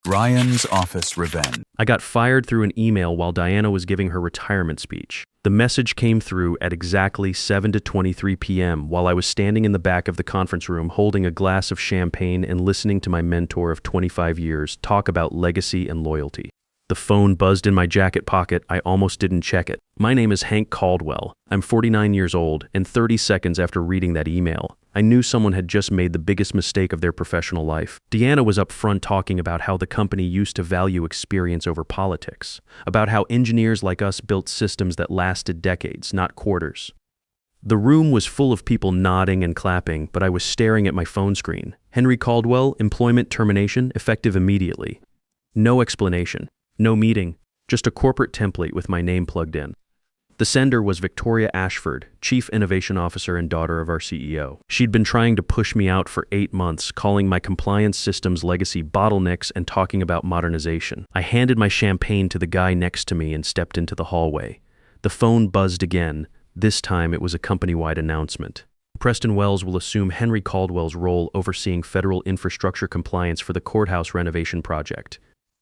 Ryan's office revenge. I got fired through an email while Diana was giving her retirement speech. The message came through at exactly 7:23 p.m. while I was standing in the back of the conference room holding a glass of champagne and listening to my mentor of 25 years talk about legacy and loyalty. The phone buzzed in my jacket pocket. I almost didn't check it. My name is Hank Caldwell. I'm 49 years old, and 30 seconds after reading that email, I knew someone had just made the biggest mistake of their professional life. Deanna was up front talking about how the company used to value experience over politics, about how engineers like us built systems that lasted decades, not quarters. The room was full of people nodding and clapping, but I was staring at my phone screen. Henry Caldwell, employment termination, effective immediately. No explanation. No meeting, just a corporate template with my name plugged in. The sender was Victoria Ashford, Chief Innovation Officer and daughter of our CEO. She'd been trying to push me out for 8 months, calling my compliance systems legacy bottlenecks and talking about modernization. I handed my champagne to the guy next to me and stepped into the hallway. The phone buzzed again. This time it was a company-wide announcement. Preston Wells will assume Henry Caldwell's role overseeing federal infrastructure compliance for the courthouse renovation project.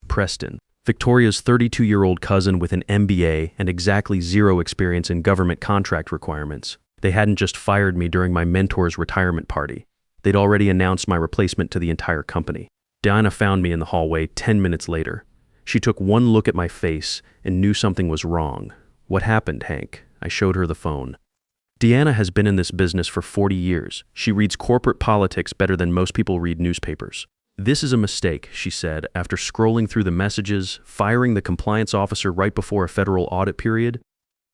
Preston. Victoria's 32-year-old cousin with an MBA and exactly 0 experience in government contract requirements. They hadn't just fired me during my mentor's retirement party. They'd already announced my replacement to the entire company. Diana found me in the hallway 10 minutes later. She took one look at my face and knew something was wrong. "What happened, Hank?" I showed her the phone. Deanna has been in this business for 40 years. She reads corporate politics better than most people read newspapers. "This is a mistake," she said, after scrolling through the messages, firing the compliance officer right before a federal audit period.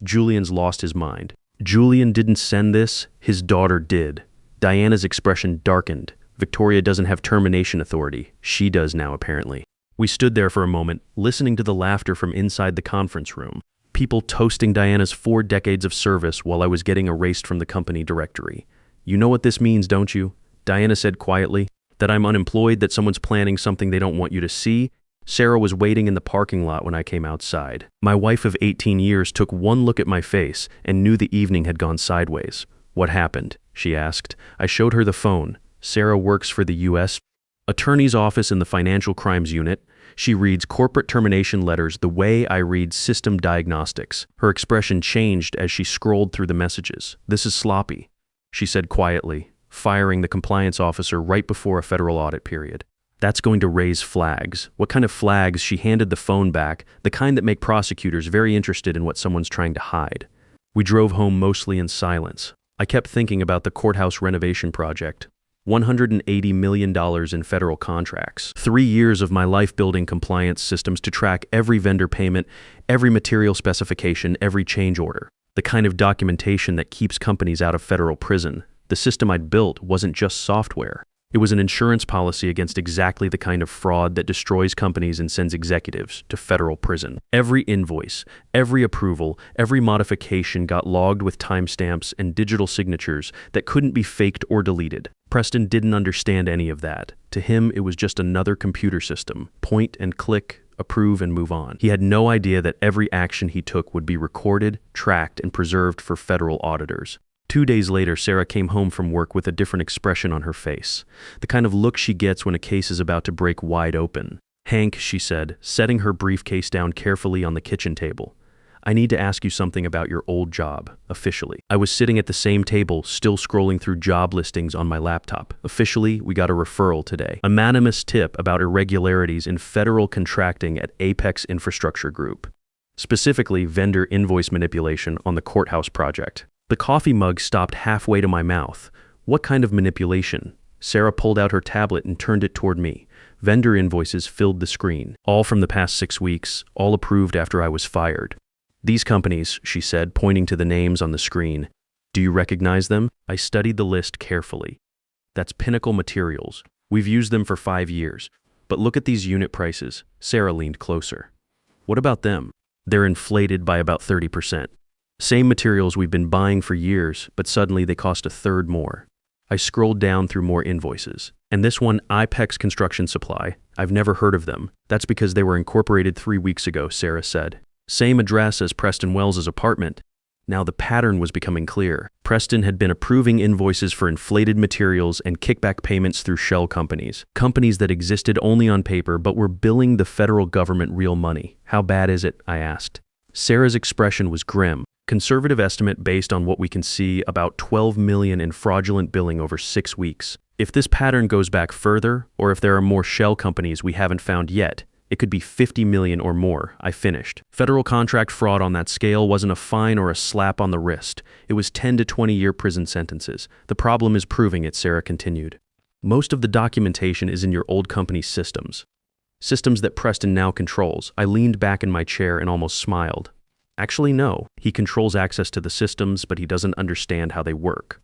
Julian's lost his mind. Julian didn't send this, his daughter did. Diana's expression darkened. Victoria doesn't have termination authority. She does now, apparently. We stood there for a moment, listening to the laughter from inside the conference room. People toasting Diana's 4 decades of service while I was getting erased from the company directory. "You know what this means, don't you?" Diana said quietly. "That I'm unemployed, that someone's planning something they don't want you to see." Sarah was waiting in the parking lot when I came outside. My wife of 18 years took one look at my face and knew the evening had gone sideways. "What happened?" she asked. I showed her the phone. Sarah works for the U.S. Attorney's Office in the Financial Crimes Unit. She reads corporate termination letters the way I read system diagnostics. Her expression changed as she scrolled through the messages. "This is sloppy," she said quietly, firing the compliance officer right before a federal audit period. "That's going to raise flags." What kind of flags? She handed the phone back, the kind that make prosecutors very interested in what someone's trying to hide. We drove home mostly in silence. I kept thinking about the courthouse renovation project. $180 million in federal contracts. 3 years of my life building compliance systems to track every vendor payment, every material specification, every change order. The kind of documentation that keeps companies out of federal prison. The system I'd built wasn't just software. It was an insurance policy against exactly the kind of fraud that destroys companies and sends executives to federal prison. Every invoice, every approval, every modification got logged with timestamps and digital signatures that couldn't be faked or deleted. Preston didn't understand any of that. To him, it was just another computer system. Point and click, approve and move on. He had no idea that every action he took would be recorded, tracked, and preserved for federal auditors. 2 days later, Sarah came home from work with a different expression on her face, the kind of look she gets when a case is about to break wide open. "Hank," she said, setting her briefcase down carefully on the kitchen table, "I need to ask you something about your old job, officially." I was sitting at the same table, still scrolling through job listings on my laptop. "Officially, we got a referral today. Anonymous tip about irregularities in federal contracting at Apex Infrastructure Group. Specifically, vendor invoice manipulation on the courthouse project." The coffee mug stopped halfway to my mouth. "What kind of manipulation?" Sarah pulled out her tablet and turned it toward me. Vendor invoices filled the screen, all from the past 6 weeks, all approved after I was fired. "These companies," she said, pointing to the names on the screen. "Do you recognize them?" I studied the list carefully. "That's Pinnacle Materials. We've used them for 5 years. But look at these unit prices." Sarah leaned closer. "What about them?" "They're inflated by about 30%. Same materials we've been buying for years, but suddenly they cost a third more." I scrolled down through more invoices. "And this one, Apex Construction Supply, I've never heard of them. That's because they were incorporated 3 weeks ago," Sarah said. "Same address as Preston Wells' apartment." Now the pattern was becoming clear. Preston had been approving invoices for inflated materials and kickback payments through shell companies. Companies that existed only on paper but were billing the federal government real money. How bad is it? I asked. Sarah's expression was grim. Conservative estimate based on what we can see, about $12 million in fraudulent billing over 6 weeks. If this pattern goes back further, or if there are more shell companies we haven't found yet, it could be 50 million or more, I finished. Federal contract fraud on that scale wasn't a fine or a slap on the wrist. It was 10 to 20-year prison sentences. The problem is proving it, Sarah continued. Most of the documentation is in your old company's systems. Systems that Preston now controls. I leaned back in my chair and almost smiled. Actually, no. He controls access to the systems, but he doesn't understand how they work.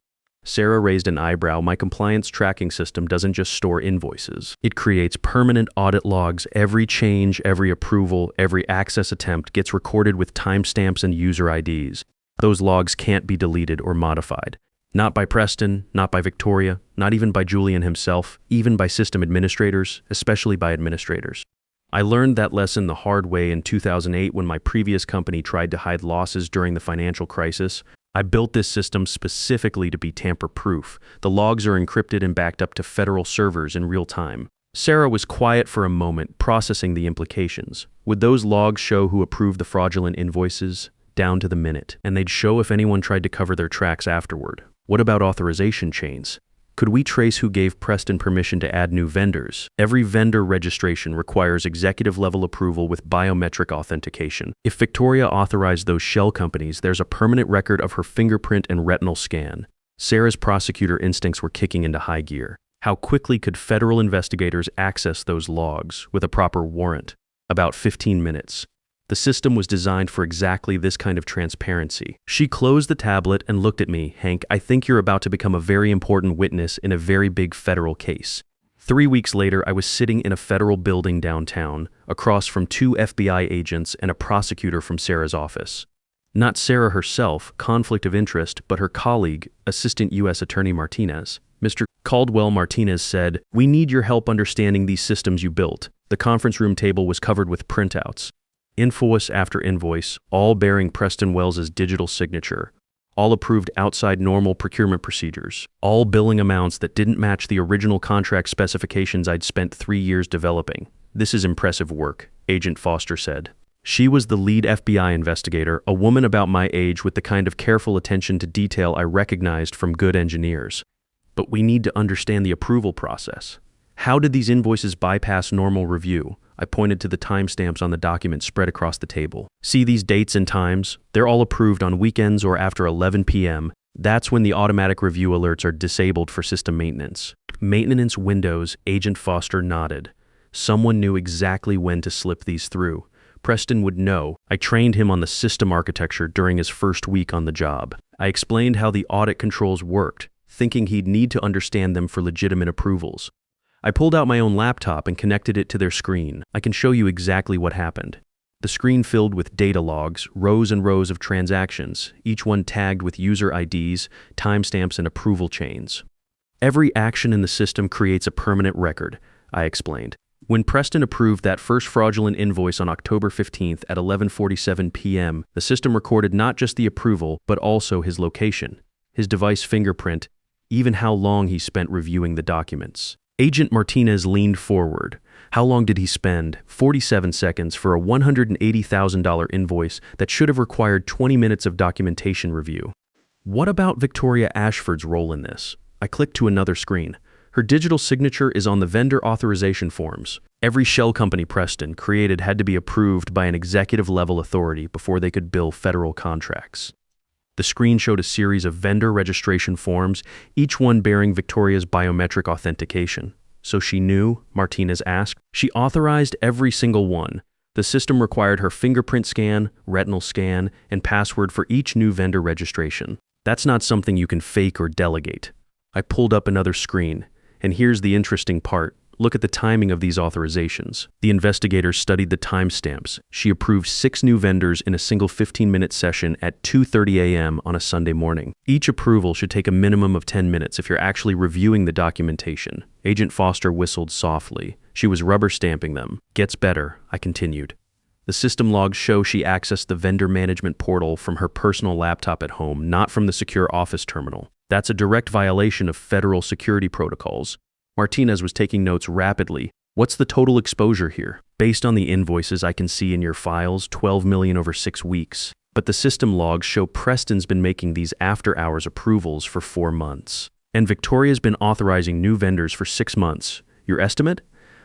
Sarah raised an eyebrow. My compliance tracking system doesn't just store invoices. It creates permanent audit logs. Every change, every approval, every access attempt gets recorded with timestamps and user IDs. Those logs can't be deleted or modified. Not by Preston, not by Victoria, not even by Julian himself, even by system administrators, especially by administrators. I learned that lesson the hard way in 2008 when my previous company tried to hide losses during the financial crisis. I built this system specifically to be tamper-proof. The logs are encrypted and backed up to federal servers in real time. Sarah was quiet for a moment, processing the implications. Would those logs show who approved the fraudulent invoices? Down to the minute. And they'd show if anyone tried to cover their tracks afterward. What about authorization chains? Could we trace who gave Preston permission to add new vendors? Every vendor registration requires executive-level approval with biometric authentication. If Victoria authorized those shell companies, there's a permanent record of her fingerprint and retinal scan. Sarah's prosecutor instincts were kicking into high gear. How quickly could federal investigators access those logs with a proper warrant? About 15 minutes. The system was designed for exactly this kind of transparency. She closed the tablet and looked at me. Hank, I think you're about to become a very important witness in a very big federal case. 3 weeks later, I was sitting in a federal building downtown, across from 2 FBI agents and a prosecutor from Sarah's office. Not Sarah herself, conflict of interest, but her colleague, Assistant U.S. Attorney Martinez. Mr. Caldwell Martinez said, "We need your help understanding these systems you built." The conference room table was covered with printouts. Invoice after invoice, all bearing Preston Wells's digital signature, all approved outside normal procurement procedures, all billing amounts that didn't match the original contract specifications I'd spent 3 years developing. "This is impressive work," Agent Foster said. She was the lead FBI investigator, a woman about my age with the kind of careful attention to detail I recognized from good engineers. "But we need to understand the approval process. How did these invoices bypass normal review?" I pointed to the timestamps on the document spread across the table. "See these dates and times? They're all approved on weekends or after 11 p.m. That's when the automatic review alerts are disabled for system maintenance." "Maintenance windows," Agent Foster nodded. Someone knew exactly when to slip these through. Preston would know. I trained him on the system architecture during his first week on the job. I explained how the audit controls worked, thinking he'd need to understand them for legitimate approvals. I pulled out my own laptop and connected it to their screen. I can show you exactly what happened. The screen filled with data logs, rows and rows of transactions, each one tagged with user IDs, timestamps, and approval chains. "Every action in the system creates a permanent record," I explained. When Preston approved that first fraudulent invoice on October 15th at 11:47 p.m., the system recorded not just the approval, but also his location, his device fingerprint, even how long he spent reviewing the documents. Agent Martinez leaned forward. How long did he spend? 47 seconds for a $180,000 invoice that should have required 20 minutes of documentation review. What about Victoria Ashford's role in this? I clicked to another screen. Her digital signature is on the vendor authorization forms. Every shell company Preston created had to be approved by an executive-level authority before they could bill federal contracts. The screen showed a series of vendor registration forms, each one bearing Victoria's biometric authentication. "So she knew?" Martinez asked. "She authorized every single one. The system required her fingerprint scan, retinal scan, and password for each new vendor registration. That's not something you can fake or delegate." I pulled up another screen, and here's the interesting part. Look at the timing of these authorizations. The investigators studied the timestamps. She approved 6 new vendors in a single 15-minute session at 2:30 a.m. on a Sunday morning. Each approval should take a minimum of 10 minutes if you're actually reviewing the documentation. Agent Foster whistled softly. She was rubber stamping them. "Gets better," I continued. The system logs show she accessed the vendor management portal from her personal laptop at home, not from the secure office terminal. That's a direct violation of federal security protocols. Martinez was taking notes rapidly. What's the total exposure here? Based on the invoices I can see in your files, $12 million over 6 weeks. But the system logs show Preston's been making these after-hours approvals for 4 months. And Victoria's been authorizing new vendors for 6 months. Your estimate?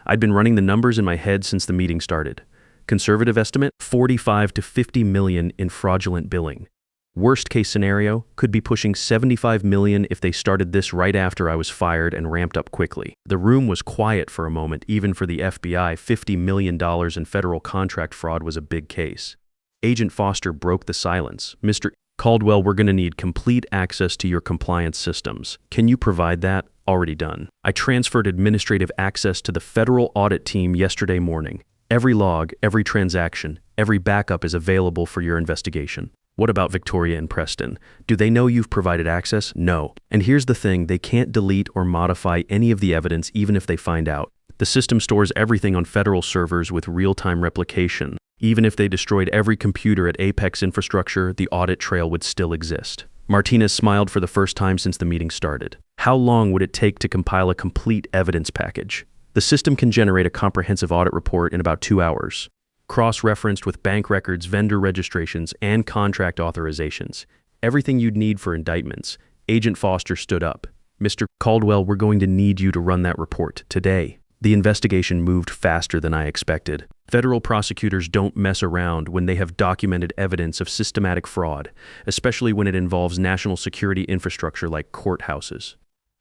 I'd been running the numbers in my head since the meeting started. Conservative estimate, 45 to 50 million in fraudulent billing. Worst case scenario, could be pushing 75 million if they started this right after I was fired and ramped up quickly. The room was quiet for a moment. Even for the FBI, $50 million in federal contract fraud was a big case. Agent Foster broke the silence. Mr. Caldwell, we're going to need complete access to your compliance systems. Can you provide that? Already done. I transferred administrative access to the federal audit team yesterday morning. Every log, every transaction, every backup is available for your investigation. What about Victoria and Preston? Do they know you've provided access? No. And here's the thing, they can't delete or modify any of the evidence even if they find out. The system stores everything on federal servers with real-time replication. Even if they destroyed every computer at Apex Infrastructure, the audit trail would still exist. Martinez smiled for the first time since the meeting started. How long would it take to compile a complete evidence package? The system can generate a comprehensive audit report in about 2 hours. Cross-referenced with bank records, vendor registrations, and contract authorizations. Everything you'd need for indictments. Agent Foster stood up. Mr. Caldwell, we're going to need you to run that report today. The investigation moved faster than I expected. Federal prosecutors don't mess around when they have documented evidence of systematic fraud, especially when it involves national security infrastructure like courthouses.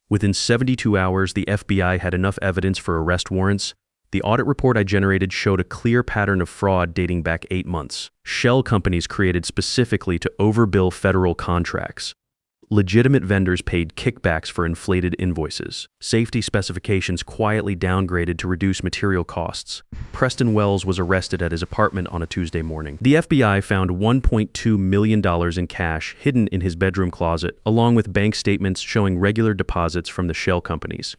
Within 72 hours, the FBI had enough evidence for arrest warrants. The audit report I generated showed a clear pattern of fraud dating back 8 months. Shell companies created specifically to overbill federal contracts. Legitimate vendors paid kickbacks for inflated invoices. Safety specifications quietly downgraded to reduce material costs. Preston Wells was arrested at his apartment on a Tuesday morning. The FBI found $1.2 million in cash hidden in his bedroom closet, along with bank statements showing regular deposits from the shell companies.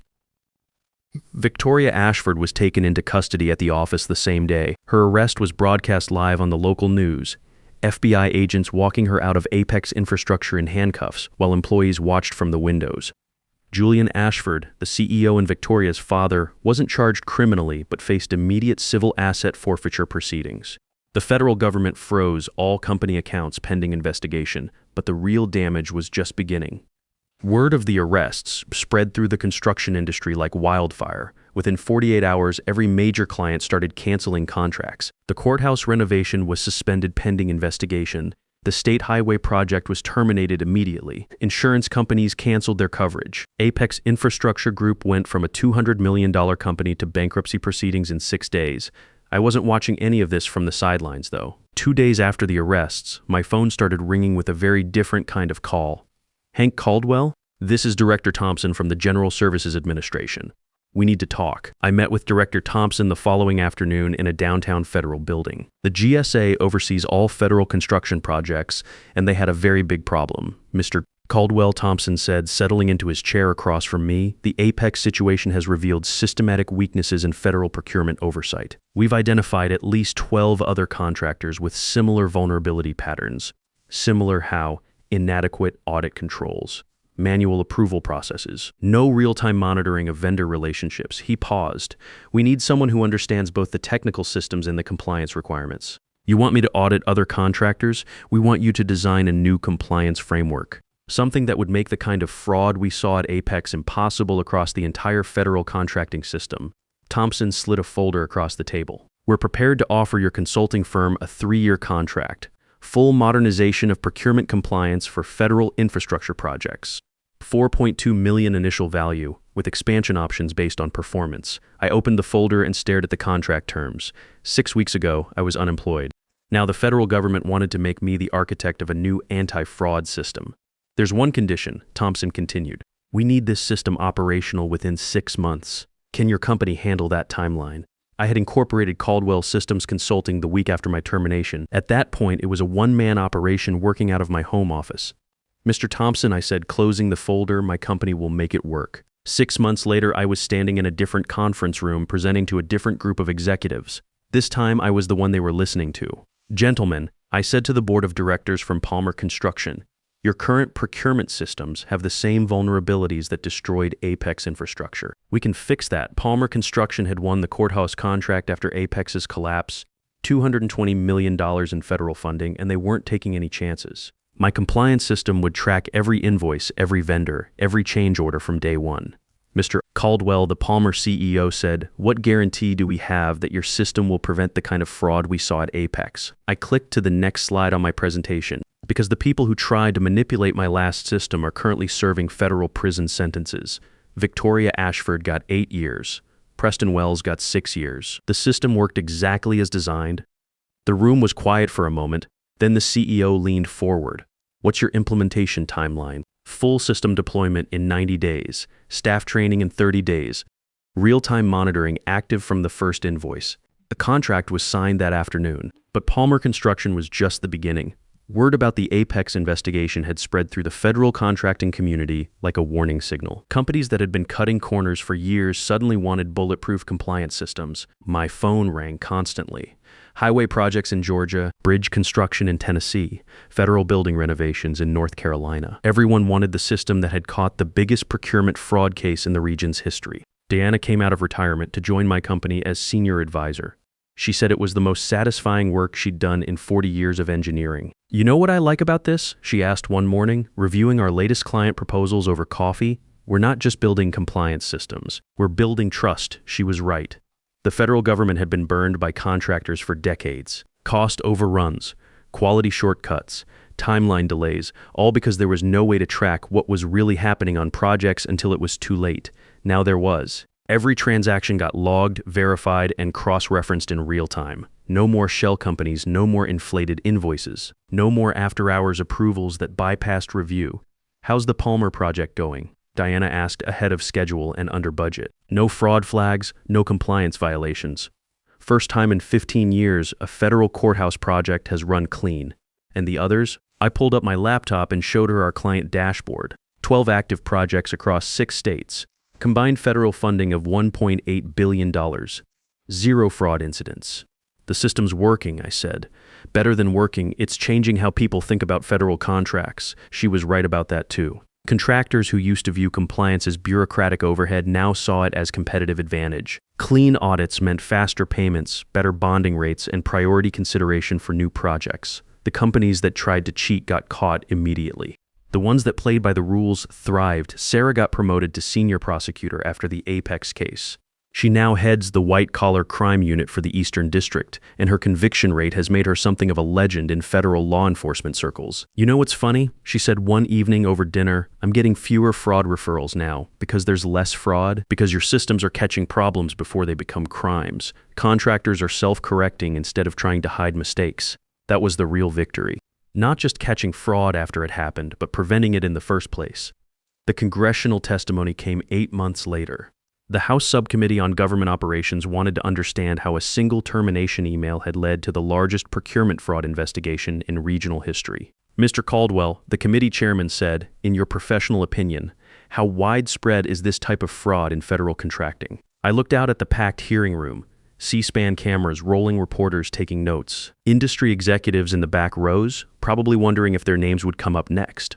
Victoria Ashford was taken into custody at the office the same day. Her arrest was broadcast live on the local news. FBI agents walking her out of Apex Infrastructure in handcuffs while employees watched from the windows. Julian Ashford, the CEO and Victoria's father, wasn't charged criminally but faced immediate civil asset forfeiture proceedings. The federal government froze all company accounts pending investigation, but the real damage was just beginning. Word of the arrests spread through the construction industry like wildfire. Within 48 hours, every major client started canceling contracts. The courthouse renovation was suspended pending investigation. The state highway project was terminated immediately. Insurance companies canceled their coverage. Apex Infrastructure Group went from a $200 million company to bankruptcy proceedings in 6 days. I wasn't watching any of this from the sidelines, though. 2 days after the arrests, my phone started ringing with a very different kind of call. Hank Caldwell? This is Director Thompson from the General Services Administration. We need to talk. I met with Director Thompson the following afternoon in a downtown federal building. The GSA oversees all federal construction projects, and they had a very big problem. Mr. Caldwell, Thompson said, settling into his chair across from me, the Apex situation has revealed systematic weaknesses in federal procurement oversight. We've identified at least 12 other contractors with similar vulnerability patterns. Similar how? Inadequate audit controls. Manual approval processes, no real-time monitoring of vendor relationships. He paused. We need someone who understands both the technical systems and the compliance requirements. You want me to audit other contractors? We want you to design a new compliance framework. Something that would make the kind of fraud we saw at Apex impossible across the entire federal contracting system. Thompson slid a folder across the table. We're prepared to offer your consulting firm a 3-year contract. Full modernization of procurement compliance for federal infrastructure projects. $4.2 million initial value, with expansion options based on performance. I opened the folder and stared at the contract terms. 6 weeks ago, I was unemployed. Now the federal government wanted to make me the architect of a new anti-fraud system. There's one condition, Thompson continued. We need this system operational within 6 months. Can your company handle that timeline? I had incorporated Caldwell Systems Consulting the week after my termination. At that point, it was a one-man operation working out of my home office. Mr. Thompson, I said, closing the folder, my company will make it work. 6 months later, I was standing in a different conference room presenting to a different group of executives. This time I was the one they were listening to. "Gentlemen," I said to the board of directors from Palmer Construction, "your current procurement systems have the same vulnerabilities that destroyed Apex infrastructure. We can fix that." Palmer Construction had won the courthouse contract after Apex's collapse, $220 million in federal funding, and they weren't taking any chances. My compliance system would track every invoice, every vendor, every change order from day one. Mr. Caldwell, the Palmer CEO, said, "What guarantee do we have that your system will prevent the kind of fraud we saw at Apex?" I clicked to the next slide on my presentation, because the people who tried to manipulate my last system are currently serving federal prison sentences. Victoria Ashford got 8 years. Preston Wells got 6 years. The system worked exactly as designed. The room was quiet for a moment, then the CEO leaned forward. "What's your implementation timeline?" "Full system deployment in 90 days, staff training in 30 days, real-time monitoring active from the first invoice." The contract was signed that afternoon, but Palmer Construction was just the beginning. Word about the Apex investigation had spread through the federal contracting community like a warning signal. Companies that had been cutting corners for years suddenly wanted bulletproof compliance systems. My phone rang constantly. Highway projects in Georgia, bridge construction in Tennessee, federal building renovations in North Carolina. Everyone wanted the system that had caught the biggest procurement fraud case in the region's history. Diana came out of retirement to join my company as senior advisor. She said it was the most satisfying work she'd done in 40 years of engineering. "You know what I like about this?" she asked one morning, reviewing our latest client proposals over coffee. "We're not just building compliance systems. We're building trust." She was right. The federal government had been burned by contractors for decades. Cost overruns, quality shortcuts, timeline delays, all because there was no way to track what was really happening on projects until it was too late. Now there was. Every transaction got logged, verified, and cross-referenced in real time. No more shell companies, no more inflated invoices, no more after-hours approvals that bypassed review. "How's the Palmer project going?" Diana asked, ahead of schedule and under budget. "No fraud flags, no compliance violations. First time in 15 years, a federal courthouse project has run clean. And the others?" I pulled up my laptop and showed her our client dashboard. 12 active projects across 6 states. Combined federal funding of $1.8 billion. 0 fraud incidents. "The system's working," I said. "Better than working, it's changing how people think about federal contracts." She was right about that too. Contractors who used to view compliance as bureaucratic overhead now saw it as competitive advantage. Clean audits meant faster payments, better bonding rates, and priority consideration for new projects. The companies that tried to cheat got caught immediately. The ones that played by the rules thrived. Sarah got promoted to senior prosecutor after the Apex case. She now heads the white-collar crime unit for the Eastern District, and her conviction rate has made her something of a legend in federal law enforcement circles. "You know what's funny?" she said one evening over dinner. "I'm getting fewer fraud referrals now, because there's less fraud, because your systems are catching problems before they become crimes. Contractors are self-correcting instead of trying to hide mistakes." That was the real victory. Not just catching fraud after it happened, but preventing it in the first place. The congressional testimony came 8 months later. The House Subcommittee on Government Operations wanted to understand how a single termination email had led to the largest procurement fraud investigation in regional history. "Mr. Caldwell," the committee chairman said, "in your professional opinion, how widespread is this type of fraud in federal contracting?" I looked out at the packed hearing room. C-SPAN cameras, rolling reporters taking notes. Industry executives in the back rows, probably wondering if their names would come up next.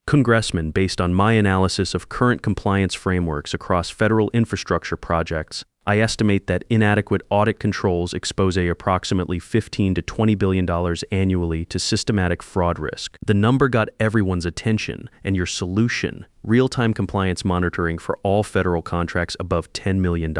Congressmen, based on my analysis of current compliance frameworks across federal infrastructure projects, I estimate that inadequate audit controls expose approximately $15 to $20 billion annually to systematic fraud risk. The number got everyone's attention, and your solution, real-time compliance monitoring for all federal contracts above $10 million.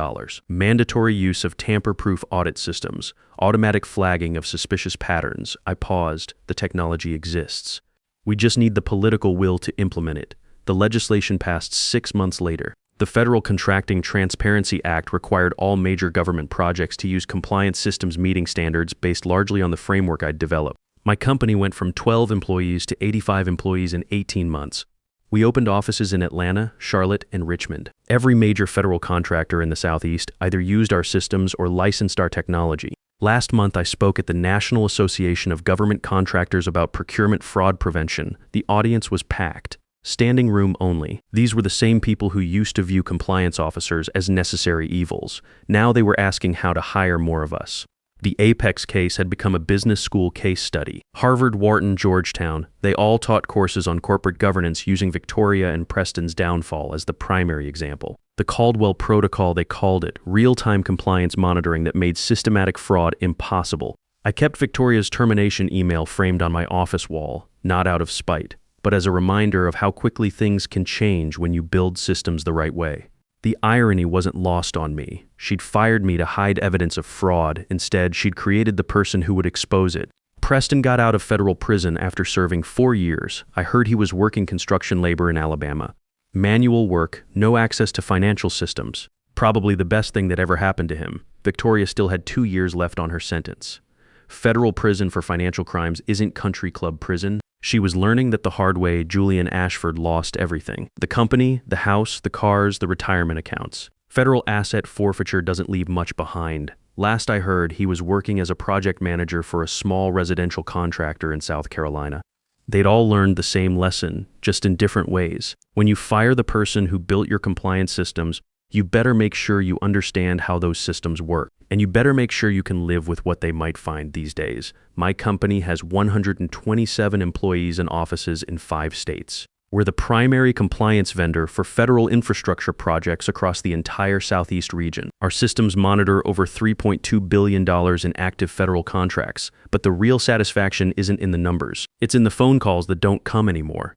Mandatory use of tamper-proof audit systems, automatic flagging of suspicious patterns. I paused. The technology exists. We just need the political will to implement it. The legislation passed 6 months later. The Federal Contracting Transparency Act required all major government projects to use compliance systems meeting standards based largely on the framework I'd developed. My company went from 12 employees to 85 employees in 18 months. We opened offices in Atlanta, Charlotte, and Richmond. Every major federal contractor in the Southeast either used our systems or licensed our technology. Last month, I spoke at the National Association of Government Contractors about procurement fraud prevention. The audience was packed. Standing room only. These were the same people who used to view compliance officers as necessary evils. Now they were asking how to hire more of us. The Apex case had become a business school case study. Harvard, Wharton, Georgetown, they all taught courses on corporate governance using Victoria and Preston's downfall as the primary example. The Caldwell Protocol, they called it, real-time compliance monitoring that made systematic fraud impossible. I kept Victoria's termination email framed on my office wall, not out of spite, but as a reminder of how quickly things can change when you build systems the right way. The irony wasn't lost on me. She'd fired me to hide evidence of fraud. Instead, she'd created the person who would expose it. Preston got out of federal prison after serving 4 years. I heard he was working construction labor in Alabama. Manual work, no access to financial systems. Probably the best thing that ever happened to him. Victoria still had 2 years left on her sentence. Federal prison for financial crimes isn't country club prison. She was learning that the hard way. Julian Ashford lost everything. The company, the house, the cars, the retirement accounts. Federal asset forfeiture doesn't leave much behind. Last I heard, he was working as a project manager for a small residential contractor in South Carolina. They'd all learned the same lesson, just in different ways. When you fire the person who built your compliance systems, you better make sure you understand how those systems work. And you better make sure you can live with what they might find these days. My company has 127 employees and offices in 5 states. We're the primary compliance vendor for federal infrastructure projects across the entire Southeast region. Our systems monitor over $3.2 billion in active federal contracts, but the real satisfaction isn't in the numbers. It's in the phone calls that don't come anymore.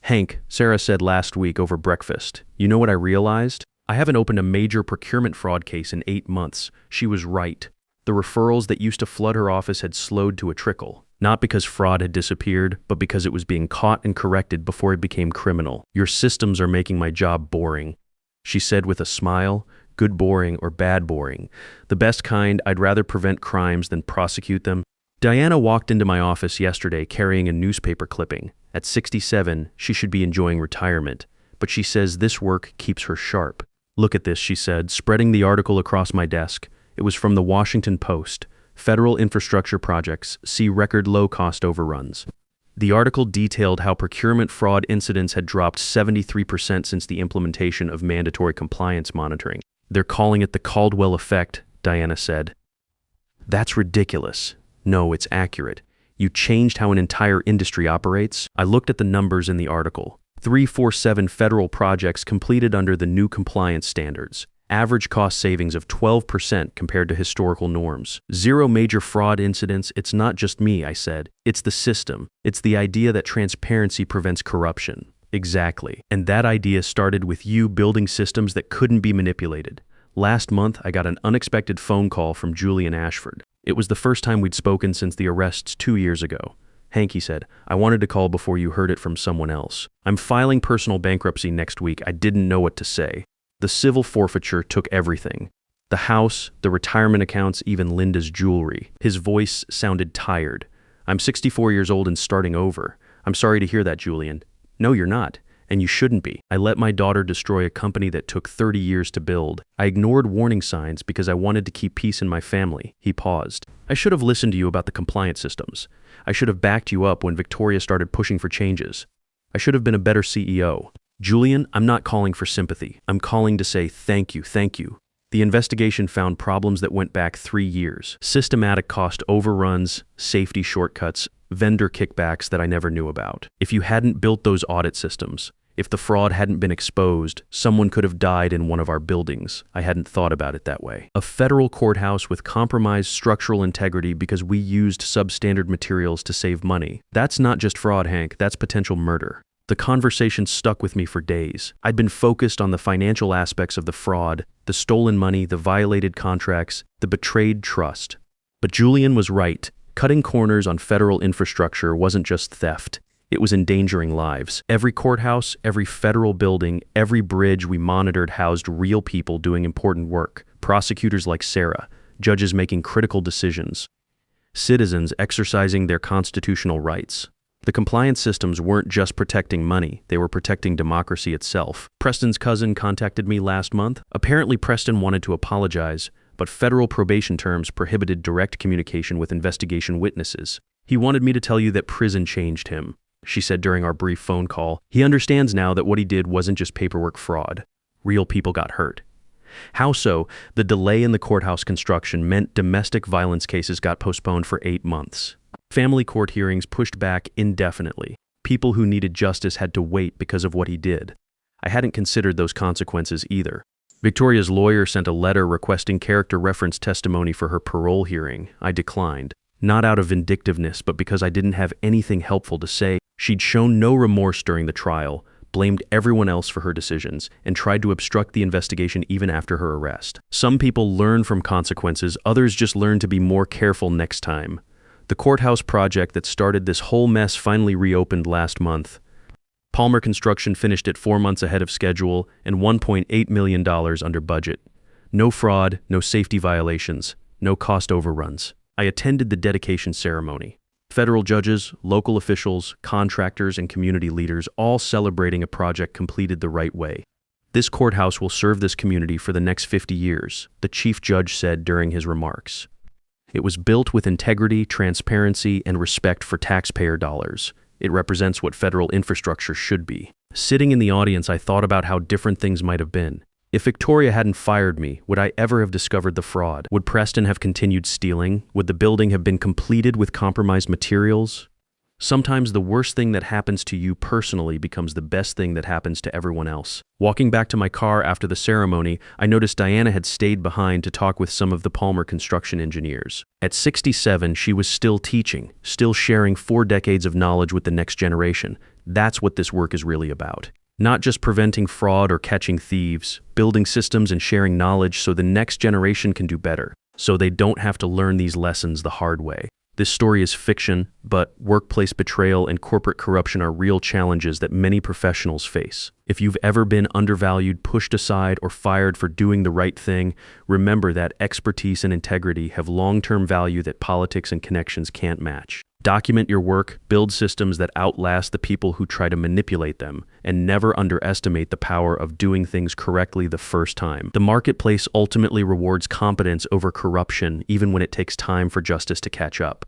Hank, Sarah said last week over breakfast, you know what I realized? I haven't opened a major procurement fraud case in 8 months. She was right. The referrals that used to flood her office had slowed to a trickle. Not because fraud had disappeared, but because it was being caught and corrected before it became criminal. Your systems are making my job boring, she said with a smile. Good boring or bad boring. The best kind. I'd rather prevent crimes than prosecute them. Diana walked into my office yesterday carrying a newspaper clipping. At 67, she should be enjoying retirement, but she says this work keeps her sharp. Look at this, she said, spreading the article across my desk. It was from the Washington Post. Federal infrastructure projects see record low-cost overruns. The article detailed how procurement fraud incidents had dropped 73% since the implementation of mandatory compliance monitoring. They're calling it the Caldwell effect, Diana said. That's ridiculous. No, it's accurate. You changed how an entire industry operates. I looked at the numbers in the article. 347 federal projects completed under the new compliance standards. Average cost savings of 12% compared to historical norms. 0 major fraud incidents. It's not just me, I said. It's the system. It's the idea that transparency prevents corruption. Exactly. And that idea started with you building systems that couldn't be manipulated. Last month, I got an unexpected phone call from Julian Ashford. It was the first time we'd spoken since the arrests 2 years ago. Hank, he said, I wanted to call before you heard it from someone else. I'm filing personal bankruptcy next week. I didn't know what to say. The civil forfeiture took everything. The house, the retirement accounts, even Linda's jewelry. His voice sounded tired. I'm 64 years old and starting over. I'm sorry to hear that, Julian. No, you're not. And you shouldn't be. I let my daughter destroy a company that took 30 years to build. I ignored warning signs because I wanted to keep peace in my family. He paused. I should have listened to you about the compliance systems. I should have backed you up when Victoria started pushing for changes. I should have been a better CEO. Julian, I'm not calling for sympathy. I'm calling to say thank you, thank you. The investigation found problems that went back 3 years. Systematic cost overruns, safety shortcuts, vendor kickbacks that I never knew about. If you hadn't built those audit systems, if the fraud hadn't been exposed, someone could have died in one of our buildings. I hadn't thought about it that way. A federal courthouse with compromised structural integrity because we used substandard materials to save money. That's not just fraud, Hank. That's potential murder. The conversation stuck with me for days. I'd been focused on the financial aspects of the fraud, the stolen money, the violated contracts, the betrayed trust. But Julian was right. Cutting corners on federal infrastructure wasn't just theft. It was endangering lives. Every courthouse, every federal building, every bridge we monitored housed real people doing important work. Prosecutors like Sarah, judges making critical decisions, citizens exercising their constitutional rights. The compliance systems weren't just protecting money, they were protecting democracy itself. Preston's cousin contacted me last month. Apparently Preston wanted to apologize, but federal probation terms prohibited direct communication with investigation witnesses. He wanted me to tell you that prison changed him, she said during our brief phone call. He understands now that what he did wasn't just paperwork fraud. Real people got hurt. How so? The delay in the courthouse construction meant domestic violence cases got postponed for 8 months. Family court hearings pushed back indefinitely. People who needed justice had to wait because of what he did. I hadn't considered those consequences either. Victoria's lawyer sent a letter requesting character reference testimony for her parole hearing. I declined. Not out of vindictiveness, but because I didn't have anything helpful to say. She'd shown no remorse during the trial, blamed everyone else for her decisions, and tried to obstruct the investigation even after her arrest. Some people learn from consequences, others just learn to be more careful next time. The courthouse project that started this whole mess finally reopened last month. Palmer Construction finished it 4 months ahead of schedule and $1.8 million under budget. No fraud, no safety violations, no cost overruns. I attended the dedication ceremony. Federal judges, local officials, contractors, and community leaders all celebrating a project completed the right way. This courthouse will serve this community for the next 50 years, the chief judge said during his remarks. It was built with integrity, transparency, and respect for taxpayer dollars. It represents what federal infrastructure should be. Sitting in the audience, I thought about how different things might have been. If Victoria hadn't fired me, would I ever have discovered the fraud? Would Preston have continued stealing? Would the building have been completed with compromised materials? Sometimes the worst thing that happens to you personally becomes the best thing that happens to everyone else. Walking back to my car after the ceremony, I noticed Diana had stayed behind to talk with some of the Palmer construction engineers. At 67, she was still teaching, still sharing 4 decades of knowledge with the next generation. That's what this work is really about. Not just preventing fraud or catching thieves, building systems and sharing knowledge so the next generation can do better, so they don't have to learn these lessons the hard way. This story is fiction, but workplace betrayal and corporate corruption are real challenges that many professionals face. If you've ever been undervalued, pushed aside, or fired for doing the right thing, remember that expertise and integrity have long-term value that politics and connections can't match. Document your work, build systems that outlast the people who try to manipulate them, and never underestimate the power of doing things correctly the first time. The marketplace ultimately rewards competence over corruption, even when it takes time for justice to catch up.